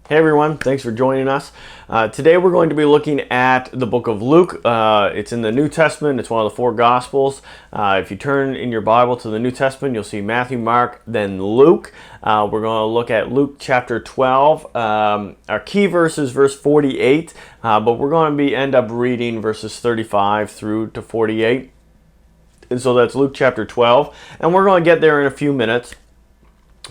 Hey everyone, thanks for joining us. Today we're going to be looking at the book of Luke. It's in the New Testament. It's one of the four Gospels. If you turn in your Bible to the New Testament, you'll see Matthew, Mark, then Luke. We're going to look at Luke chapter 12. Our key verse is verse 48, but we're going to end up reading verses 35 through to 48. And so that's Luke chapter 12, and we're going to get there in a few minutes.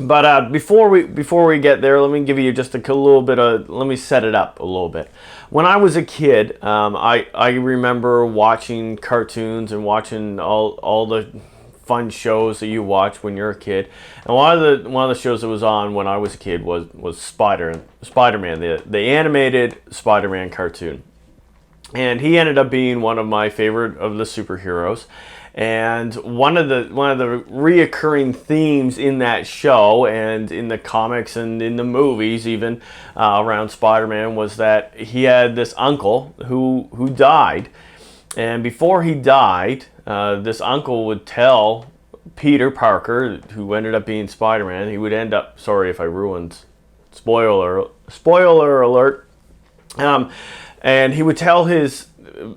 But before we get there, let me give you just let me set it up a little bit. When I was a kid, I remember watching cartoons and watching all the fun shows that you watch when you're a kid. And one of the shows that was on when I was a kid was Spider-Man, the animated Spider-Man cartoon. And he ended up being one of my favorite of the superheroes. And one of the reoccurring themes in that show and in the comics and in the movies even around Spider-Man was that he had this uncle who died. And before he died, this uncle would tell Peter Parker, who ended up being Spider-Man, he would end up, sorry if I ruined, spoiler alert, and he would tell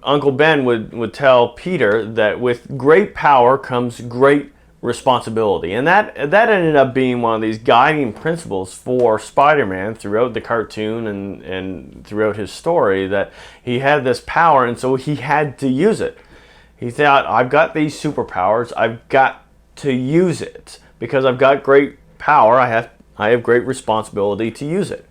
Uncle Ben would tell Peter that with great power comes great responsibility. And that ended up being one of these guiding principles for Spider-Man throughout the cartoon and throughout his story, that he had this power and so he had to use it. He thought, I've got these superpowers, I've got to use it. Because I've got great power, I have great responsibility to use it.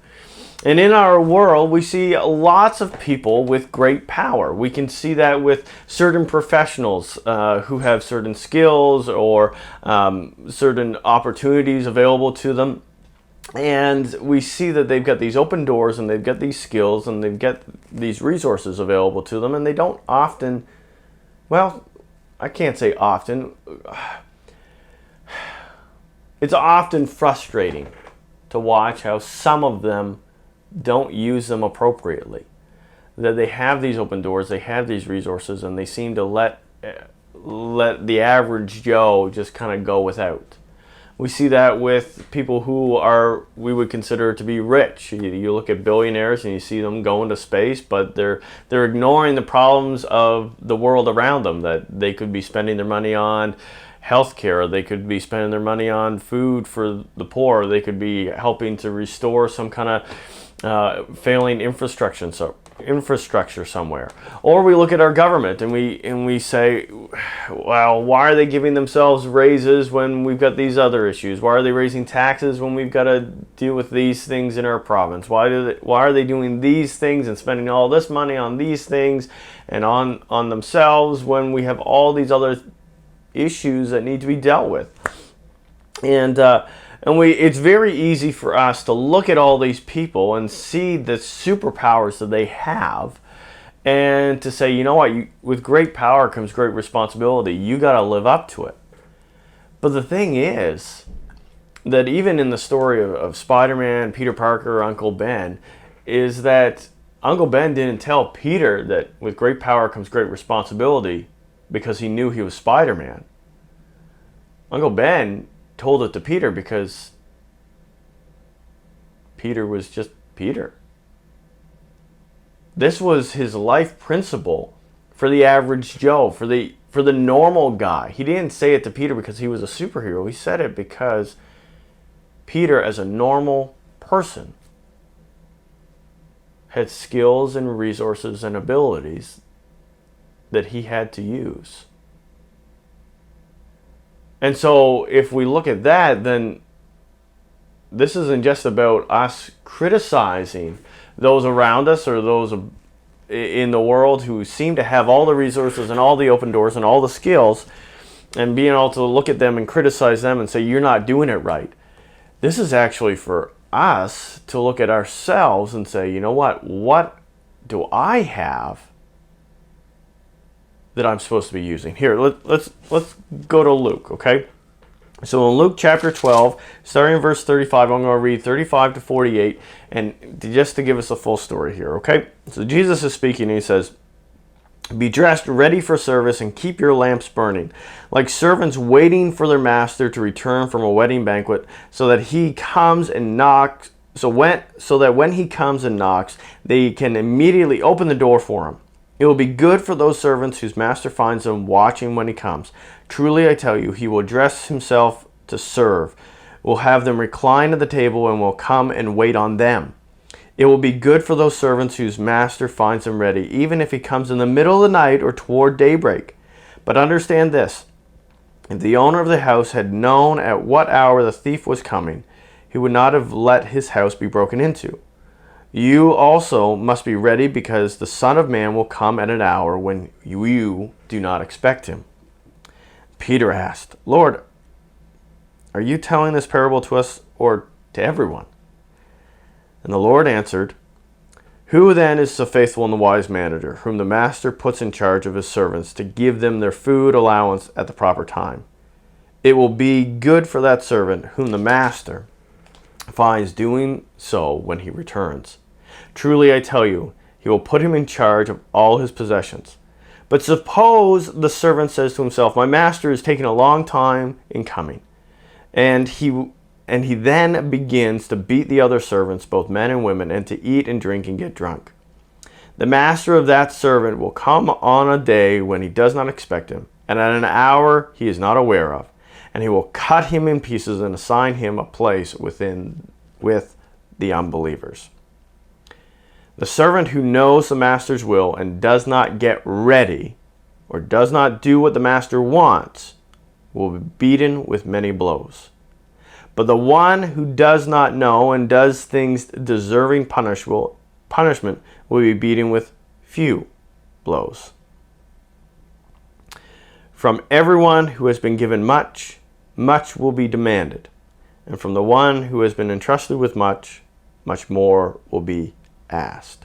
And in our world, we see lots of people with great power. We can see that with certain professionals who have certain skills or certain opportunities available to them. And we see that they've got these open doors and they've got these skills and they've got these resources available to them. And they don't often, well, I can't say often. It's often frustrating to watch how some of them don't use them appropriately. That they have these open doors, they have these resources, and they seem to let the average Joe just kind of go without. We see that with people who we would consider to be rich. You look at billionaires and you see them going to space, but they're ignoring the problems of the world around them, that they could be spending their money on healthcare, they could be spending their money on food for the poor, they could be helping to restore some kind of failing infrastructure somewhere. Or we look at our government and we say, well, why are they giving themselves raises when we've got these other issues? Why are they raising taxes when we've got to deal with these things in our province? Why are they doing these things and spending all this money on these things and on themselves when we have all these other issues that need to be dealt with? And it's very easy for us to look at all these people and see the superpowers that they have and to say, you know what, with great power comes great responsibility. You got to live up to it. But the thing is that even in the story of Spider-Man, Peter Parker, Uncle Ben, is that Uncle Ben didn't tell Peter that with great power comes great responsibility because he knew he was Spider-Man. Uncle Ben told it to Peter because Peter was just Peter. This was his life principle for the average Joe, for the normal guy. He didn't say it to Peter because he was a superhero. He said it because Peter, as a normal person, had skills and resources and abilities that he had to use. And so if we look at that, then this isn't just about us criticizing those around us or those in the world who seem to have all the resources and all the open doors and all the skills, and being able to look at them and criticize them and say, you're not doing it right. This is actually for us to look at ourselves and say, you know what do I have that I'm supposed to be using? Here, let's go to Luke, okay? So in Luke chapter 12, starting in verse 35, I'm going to read 35 to 48, and just to give us a full story here, okay? So Jesus is speaking, and he says, Be dressed ready for service and keep your lamps burning, like servants waiting for their master to return from a wedding banquet, so that he comes and knocks so that when he comes and knocks, they can immediately open the door for him. It will be good for those servants whose master finds them watching when he comes. Truly I tell you, he will dress himself to serve, will have them recline at the table, and will come and wait on them. It will be good for those servants whose master finds them ready, even if he comes in the middle of the night or toward daybreak. But understand this, if the owner of the house had known at what hour the thief was coming, he would not have let his house be broken into. You also must be ready, because the Son of Man will come at an hour when you do not expect him. Peter asked, Lord, are you telling this parable to us or to everyone? And the Lord answered, Who then is the faithful and the wise manager, whom the master puts in charge of his servants to give them their food allowance at the proper time? It will be good for that servant whom the master finds doing so when he returns. Truly I tell you, he will put him in charge of all his possessions. But suppose the servant says to himself, My master is taking a long time in coming, and he then begins to beat the other servants, both men and women, and to eat and drink and get drunk. The master of that servant will come on a day when he does not expect him, and at an hour he is not aware of, and he will cut him in pieces and assign him a place with the unbelievers. The servant who knows the master's will and does not get ready, or does not do what the master wants, will be beaten with many blows. But the one who does not know and does things deserving punishment will be beaten with few blows. From everyone who has been given much, much will be demanded. And from the one who has been entrusted with much, much more will be asked.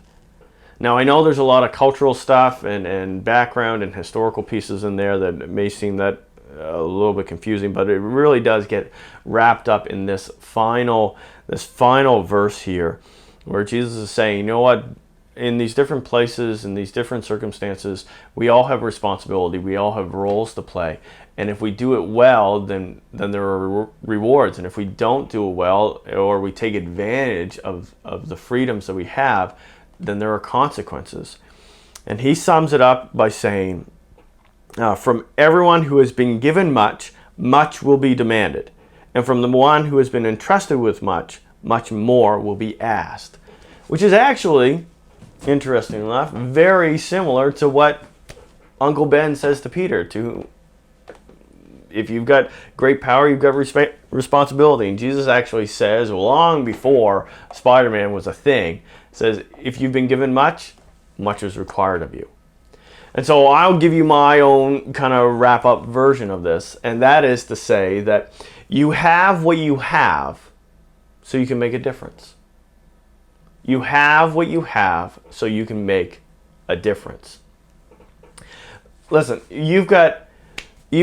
Now, I know there's a lot of cultural stuff and background and historical pieces in there that may seem that a little bit confusing, but it really does get wrapped up in this final verse here, where Jesus is saying, you know what, in these different places, in these different circumstances, we all have responsibility, we all have roles to play, and if we do it well, then there are rewards, and if we don't do it well, or we take advantage of the freedoms that we have, then there are consequences. And he sums it up by saying, from everyone who has been given much, much will be demanded. And from the one who has been entrusted with much, much more will be asked. Which is actually, interesting enough, very similar to what Uncle Ben says to Peter. If you've got great power, you've got responsibility. And Jesus actually says, long before Spider-Man was a thing, says, if you've been given much, much is required of you. And so I'll give you my own kind of wrap-up version of this, and that is to say that you have what you have so you can make a difference. You have what you have so you can make a difference. Listen, you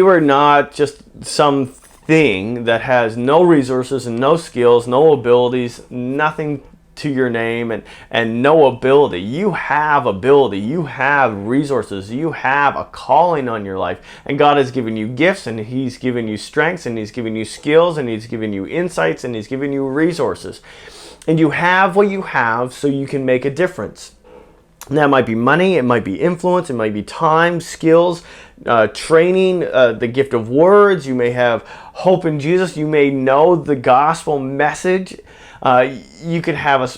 are not just some thing that has no resources and no skills, no abilities, nothing to your name and no ability. You have ability, you have resources, you have a calling on your life, and God has given you gifts, and He's given you strengths, and He's given you skills, and He's given you insights, and He's given you resources. And you have what you have so you can make a difference. And that might be money, it might be influence, it might be time, skills, training, the gift of words. You may have hope in Jesus. You may know the gospel message. You could have a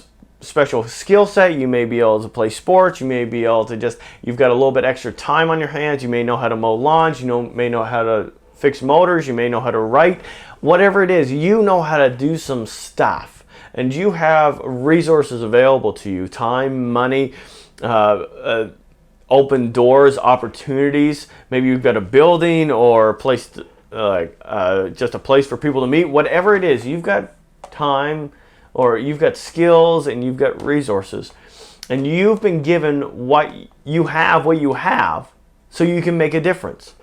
special skill set. You may be able to play sports. You may be able to you've got a little bit extra time on your hands. You may know how to mow lawns. May know how to fix motors. You may know how to write. Whatever it is, you know how to do some stuff. And you have resources available to you, time, money, open doors, opportunities. Maybe you've got a building or a place, just a place for people to meet. Whatever it is, you've got time, or you've got skills, and you've got resources. And you've been given what you have, so you can make a difference.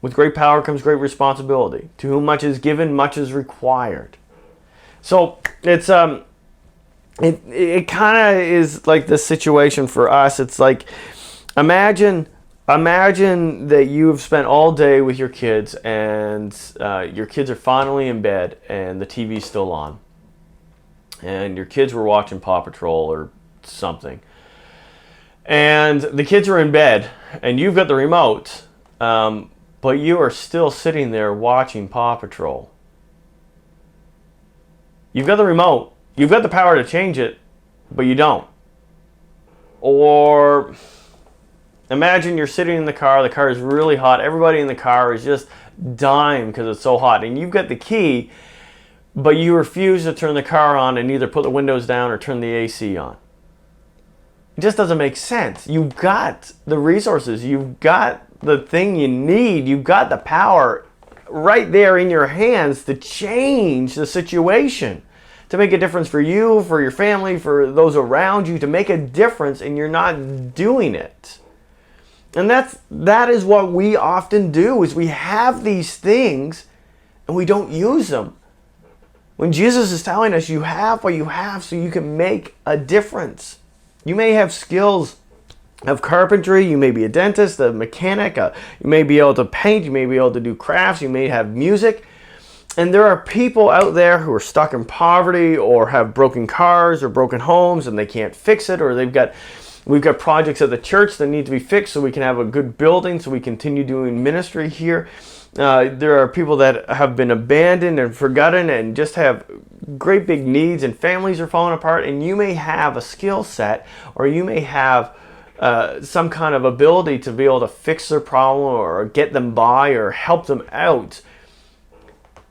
With great power comes great responsibility. To whom much is given, much is required. So it's it kind of is like this situation for us. It's like, imagine that you've spent all day with your kids, and your kids are finally in bed and the TV's still on. and your kids were watching Paw Patrol or something, and the kids are in bed, and you've got the remote, but you are still sitting there watching Paw Patrol. You've got the remote, you've got the power to change it, but you don't. Or imagine you're sitting in the car is really hot, everybody in the car is just dying because it's so hot, and you've got the key, but you refuse to turn the car on and either put the windows down or turn the AC on. It just doesn't make sense. You've got the resources, you've got the thing you need, you've got the power right there in your hands to change the situation, to make a difference for you, for your family, for those around you, to make a difference, and you're not doing it. And that is what we often do, is we have these things and we don't use them. When Jesus is telling us you have what you have so you can make a difference. You may have skills of carpentry, you may be a dentist, a mechanic, you may be able to paint, you may be able to do crafts, you may have music. And there are people out there who are stuck in poverty or have broken cars or broken homes and they can't fix it, or we've got projects at the church that need to be fixed so we can have a good building so we continue doing ministry here. There are people that have been abandoned and forgotten and just have great big needs, and families are falling apart, and you may have a skill set, or you may have some kind of ability to be able to fix their problem or get them by or help them out.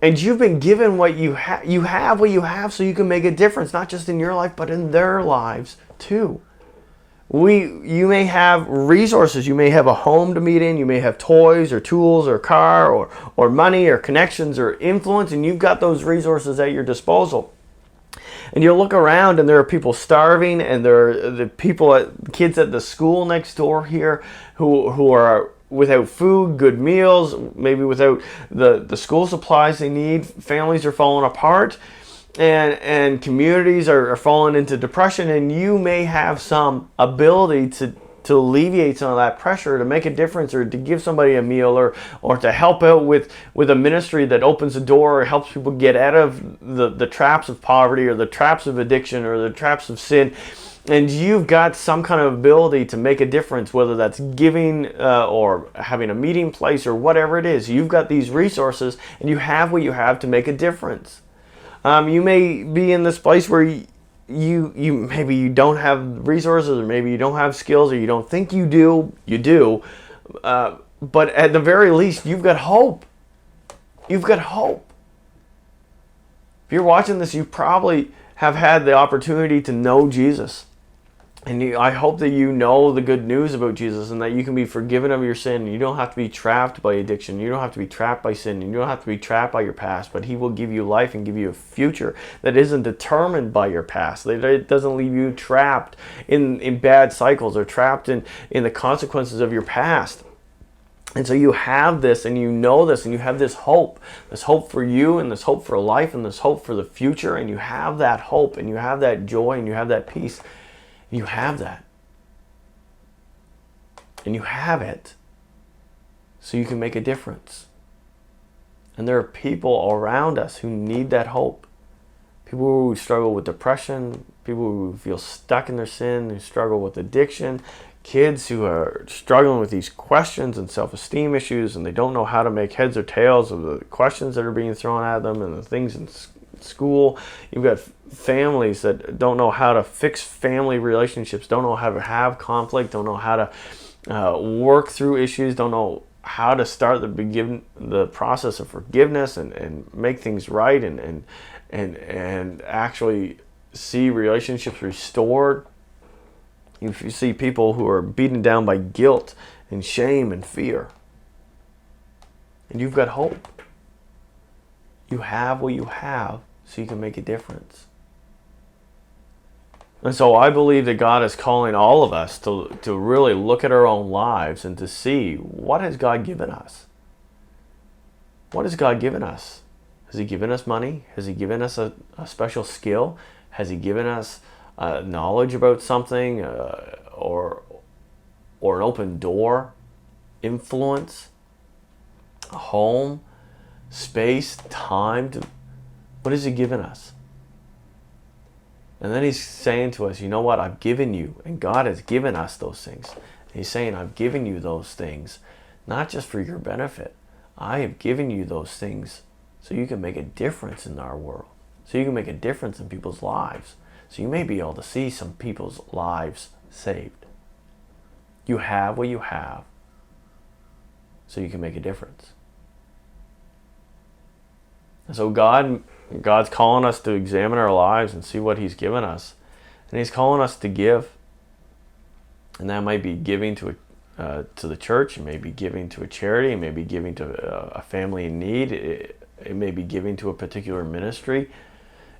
And you've been given what you have. You have what you have so you can make a difference, not just in your life, but in their lives too. You may have resources, you may have a home to meet in, you may have toys or tools or car or money or connections or influence, and you've got those resources at your disposal. And you look around and there are people starving, and there are the kids at the school next door here who are without food, good meals, maybe without the school supplies they need. Families are falling apart. And communities are falling into depression, and you may have some ability to alleviate some of that pressure, to make a difference, or to give somebody a meal, or to help out with a ministry that opens the door or helps people get out of the traps of poverty or the traps of addiction or the traps of sin. And you've got some kind of ability to make a difference, whether that's giving or having a meeting place or whatever it is. You've got these resources, and you have what you have to make a difference. You may be in this place where you maybe you don't have resources, or maybe you don't have skills, or you don't think you do. You do, but at the very least, you've got hope. You've got hope. If you're watching this, you probably have had the opportunity to know Jesus. And I hope that you know the good news about Jesus, and that you can be forgiven of your sin. You don't have to be trapped by addiction. You don't have to be trapped by sin. You don't have to be trapped by your past. But He will give you life and give you a future that isn't determined by your past. That it doesn't leave you trapped in bad cycles or trapped in the consequences of your past. And so you have this, and you know this, and you have this hope for you, and this hope for life, and this hope for the future. And you have that hope, and you have that joy, and you have that peace. You have that. And you have it so you can make a difference. And there are people around us who need that hope. People who struggle with depression, people who feel stuck in their sin, who struggle with addiction, kids who are struggling with these questions and self-esteem issues, and they don't know how to make heads or tails of the questions that are being thrown at them and the things in school. You've got families that don't know how to fix family relationships, don't know how to have conflict, don't know how to work through issues, don't know how to start the process of forgiveness and make things right and actually see relationships restored. You see people who are beaten down by guilt and shame and fear. And you've got hope. You have what you have so you can make a difference. And so I believe that God is calling all of us to really look at our own lives and to see, what has God given us? What has God given us? Has He given us money? Has He given us a special skill? Has He given us knowledge about something or an open door, influence, a home, space, time? What has He given us? And then he's saying to us, you know what, I've given you, and God has given us those things. He's saying, I've given you those things, not just for your benefit. I have given you those things so you can make a difference in our world. So you can make a difference in people's lives. So you may be able to see some people's lives saved. You have what you have so you can make a difference. And so God's calling us to examine our lives and see what he's given us. And he's calling us to give. And that might be giving to the church. It may be giving to a charity. It may be giving to a family in need. It may be giving to a particular ministry.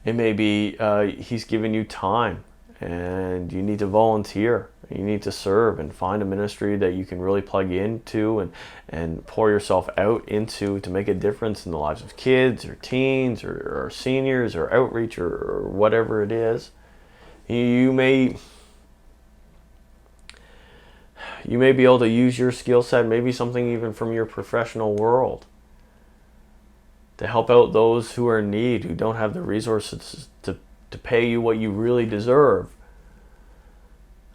It may be he's given you time and you need to volunteer. You need to serve and find a ministry that you can really plug into and pour yourself out into to make a difference in the lives of kids or teens or seniors or outreach or whatever it is. You may be able to use your skill set, maybe something even from your professional world, to help out those who are in need, who don't have the resources to pay you what you really deserve.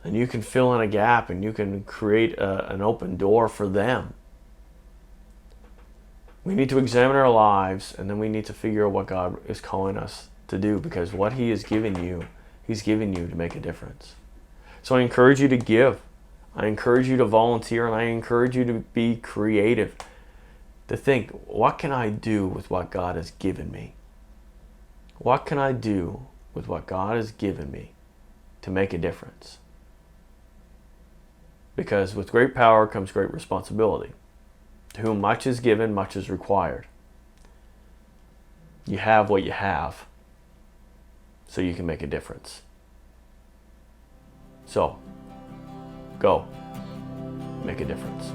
And you can fill in a gap and you can create an open door for them. We need to examine our lives, and then we need to figure out what God is calling us to do, because what he has given you, he's given you to make a difference. So I encourage you to give. I encourage you to volunteer, and I encourage you to be creative. To think, what can I do with what God has given me? What can I do with what God has given me to make a difference? Because with great power comes great responsibility. To whom much is given, much is required. You have what you have, so you can make a difference. So, go. Make a difference.